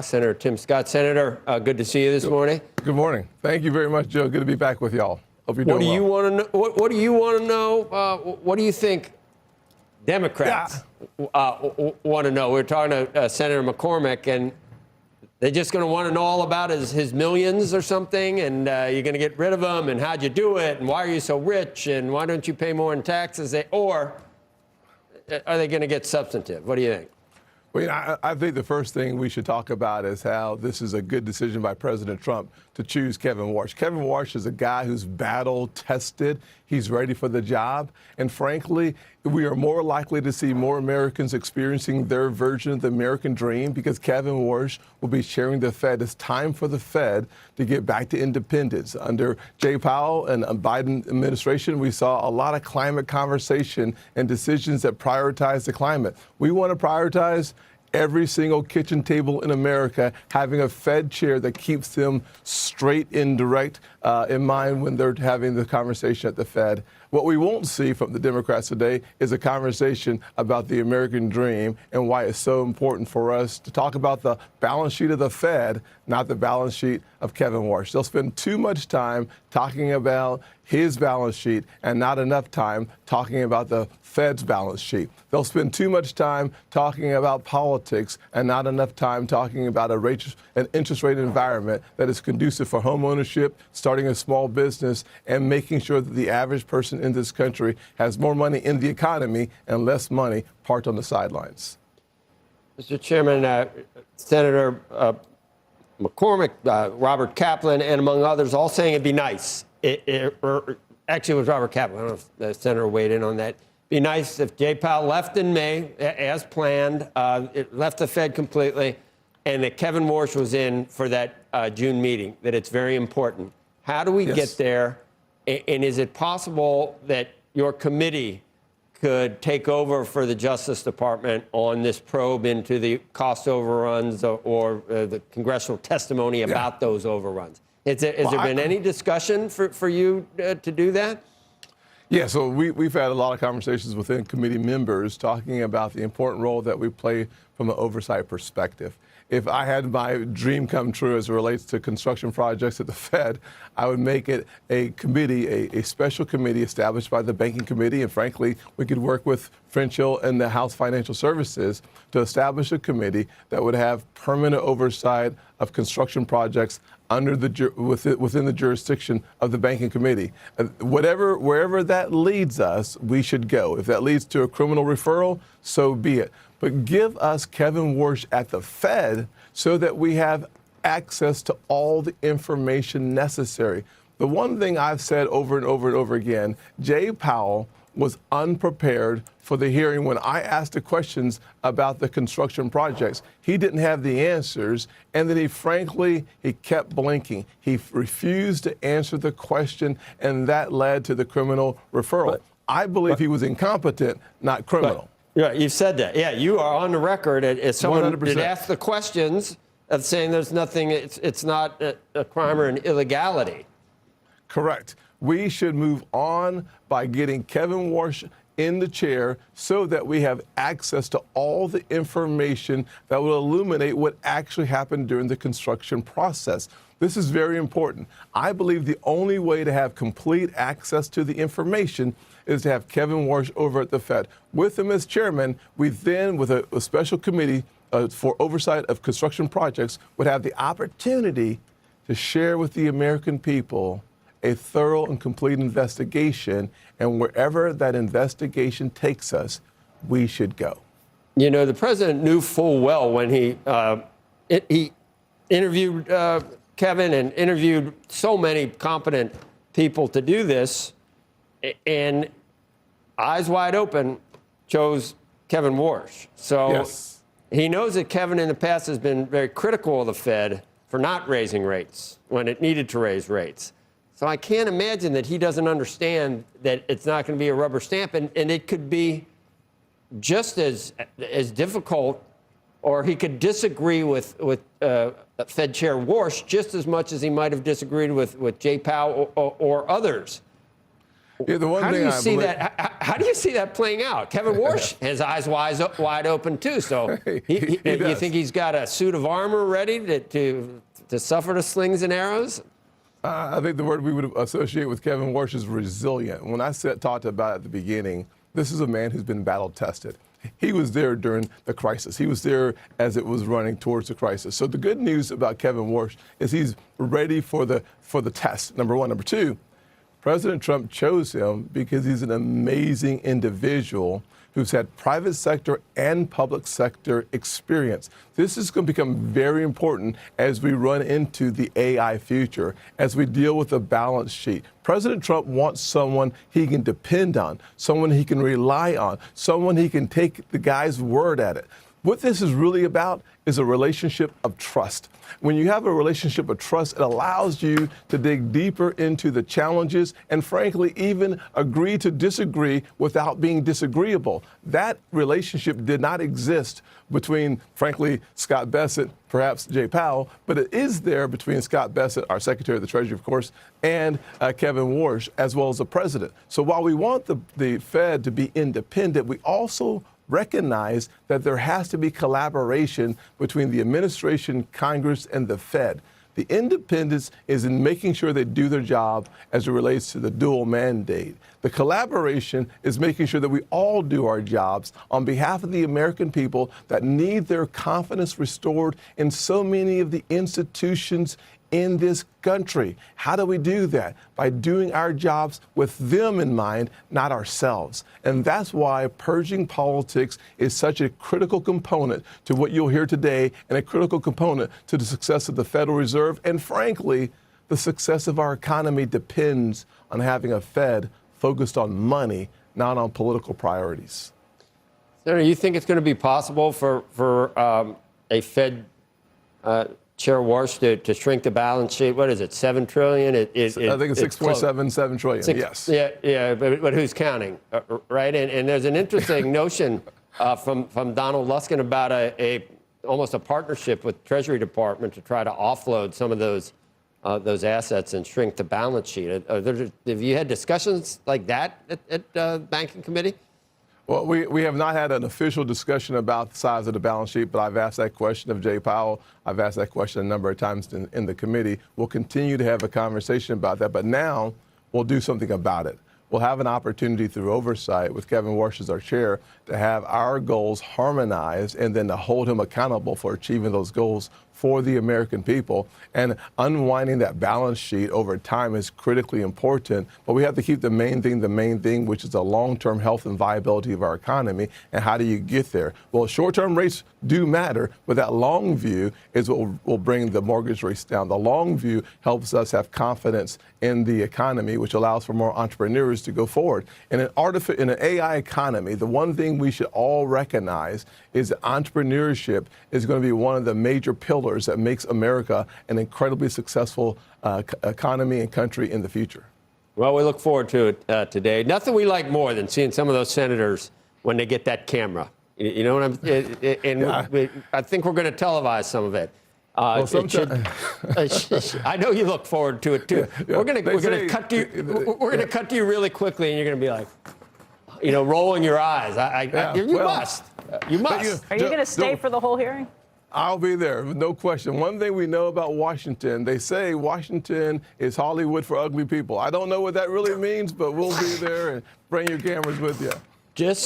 Senator Tim Scott. Senator, good to see you this morning. Good morning. Thank you very much, Joe. Good to be back with y'all. Hope you're doing well. What do you want to know? What do you want to know? What do you think Democrats want to know? We're talking to Senator McCormick, and they're just going to want to know all about his millions or something, and you're going to get rid of them, and how'd you do it, and why are you so rich, and why don't you pay more in taxes? Or are they going to get substantive? What do you think? Well, I think the first thing we should talk about is how this is a good decision by President Trump to choose Kevin Warsh. Kevin Warsh is a guy who's battle-tested. He's ready for the job. And frankly, we are more likely to see more Americans experiencing their version of the American dream because Kevin Warsh will be chairing the Fed. It's time for the Fed to get back to independence. Under Jay Powell and Biden administration, we saw a lot of climate conversation and decisions that prioritize the climate. We want to prioritize every single kitchen table in America having a Fed chair that keeps them straight and direct in mind when they're having the conversation at the Fed. What we won't see from the Democrats today is a conversation about the American dream and why it's so important for us to talk about the balance sheet of the Fed, not the balance sheet of Kevin Warsh. They'll spend too much time talking about his balance sheet and not enough time talking about the Fed's balance sheet. They'll spend too much time talking about politics and not enough time talking about an interest rate environment that is conducive for home ownership, starting a small business, and making sure that the average person in this country has more money in the economy and less money parked on the sidelines. Mr. Chairman, Senator McCormick, Robert Kaplan, and among others, all saying it'd be nice. Actually, it was Robert Kaplan. I don't know if the senator weighed in on that. It'd be nice if Jay Powell left in May, as planned, it left the Fed completely, and that Kevin Warsh was in for that June meeting, that it's very important. How do we get there? And is it possible that your committee could take over for the Justice Department on this probe into the cost overruns or the congressional testimony about those overruns? Has there been any discussion for you to do that? Yeah, so we've had a lot of conversations within committee members talking about the important role that we play from an oversight perspective. If I had my dream come true as it relates to construction projects at the Fed, I would make it a committee, a special committee established by the Banking Committee. And frankly, we could work with French Hill and the House Financial Services to establish a committee that would have permanent oversight of construction projects under within the jurisdiction of the Banking Committee. Wherever that leads us, we should go. If that leads to a criminal referral, so be it. But give us Kevin Warsh at the Fed so that we have access to all the information necessary. The one thing I've said over and over and over again, Jay Powell was unprepared for the hearing when I asked the questions about the construction projects. He didn't have the answers, and then he kept blinking. He refused to answer the question, and that led to the criminal referral. I believe he was incompetent, not criminal. Yeah, you've said that. Yeah, you are on the record as someone 100%. that asked the questions of saying there's nothing, it's not a crime or an illegality. Correct. We should move on by getting Kevin Warsh in the chair so that we have access to all the information that will illuminate what actually happened during the construction process. This is very important. I believe the only way to have complete access to the information is to have Kevin Warsh over at the Fed. With him as chairman, we then, with a special committee for oversight of construction projects, would have the opportunity to share with the American people a thorough and complete investigation, and wherever that investigation takes us, we should go. You know, the president knew full well when he interviewed Kevin and interviewed so many competent people to do this, and eyes wide open chose Kevin Warsh. So he knows that Kevin in the past has been very critical of the Fed for not raising rates when it needed to raise rates. So I can't imagine that he doesn't understand that it's not going to be a rubber stamp, and it could be just as difficult, or he could disagree with Fed Chair Warsh just as much as he might have disagreed with Jay Powell or others. Yeah, the one how do thing you I see believe- that? How do you see that playing out? Kevin Warsh has eyes wide open too. So He you does. think he's got a suit of armor ready to suffer the slings and arrows? I think the word we would associate with Kevin Warsh is resilient. When I talked about it at the beginning, this is a man who's been battle tested. He was there during the crisis. He was there as it was running towards the crisis. So the good news about Kevin Warsh is he's ready for the test, number one. Number two, President Trump chose him because he's an amazing individual who's had private sector and public sector experience. This is going to become very important as we run into the AI future, as we deal with the balance sheet. President Trump wants someone he can depend on, someone he can rely on, someone he can take the guy's word at it. What this is really about is a relationship of trust. When you have a relationship of trust, it allows you to dig deeper into the challenges and, frankly, even agree to disagree without being disagreeable. That relationship did not exist between, frankly, Scott Bessent, perhaps Jay Powell, but it is there between Scott Bessent, our Secretary of the Treasury, of course, and Kevin Warsh, as well as the president. So while we want the Fed to be independent, we also recognize that there has to be collaboration between the administration, Congress, and the Fed. The independence is in making sure they do their job as it relates to the dual mandate. The collaboration is making sure that we all do our jobs on behalf of the American people that need their confidence restored in so many of the institutions in this country. How do we do that? By doing our jobs with them in mind, not ourselves. And that's why purging politics is such a critical component to what you'll hear today and a critical component to the success of the Federal Reserve. And frankly, the success of our economy depends on having a Fed focused on money, not on political priorities. Senator, you think it's going to be possible for a Fed Chair Warsh to shrink the balance sheet? What is it, $7 trillion? I think it's 6.77 trillion, yes. Yeah, but who's counting, right? And there's an interesting notion from Donald Luskin about almost a partnership with Treasury Department to try to offload some of those assets and shrink the balance sheet. Have you had discussions like that at the Banking Committee? Well, we have not had an official discussion about the size of the balance sheet, but I've asked that question of Jay Powell. I've asked that question a number of times in the committee. We'll continue to have a conversation about that, but now we'll do something about it. We'll have an opportunity through Oversight with Kevin Warsh as our chair to have our goals harmonized and then to hold him accountable for achieving those goals for the American people. And unwinding that balance sheet over time is critically important, but we have to keep the main thing, which is the long-term health and viability of our economy. And how do you get there? Well, short-term rates do matter, but that long view is what will bring the mortgage rates down. The long view helps us have confidence in the economy, which allows for more entrepreneurs to go forward. In an AI economy, the one thing we should all recognize is that entrepreneurship is going to be one of the major pillars that makes America an incredibly successful economy and country in the future. Well, we look forward to it today. Nothing we like more than seeing some of those senators when they get that camera. You know what I'm? I think we're going to televise some of it. Well, I know you look forward to it too. Yeah. We're going to cut to you. We're going to cut to you really quickly, and you're going to be like, rolling your eyes. You must. You must. Are you going to stay for the whole hearing? I'll be there, no question. One thing we know about Washington, they say Washington is Hollywood for ugly people. I don't know what that really means, but we'll be there and bring your cameras with you. Just